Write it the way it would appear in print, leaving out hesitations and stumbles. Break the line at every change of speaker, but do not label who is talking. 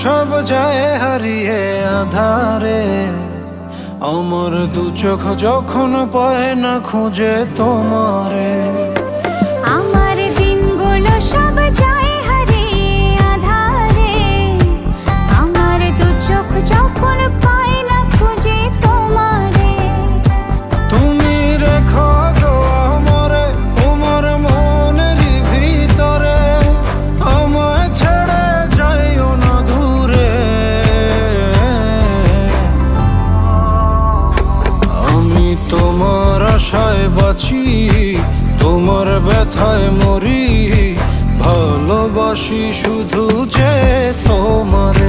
সব যায় হারিয়ে আধারে, আমার দু চোখ যখন পায় না খুঁজে তোমারে।
আমার দিনগুলো সব যায় হারিয়ে আঁধারে, আমার দু চোখ যখন পায় না খুঁজে তোমারে।
তুমি রেখো গো আমরে তোমার মনের ভিতরে, আমায় ছেড়ে যাইও না দূরে। আমি তোমার আশায় বাঁচি, তোমার ব্যথায় মরি, ভালোবাসি শুধু যে তোমারে।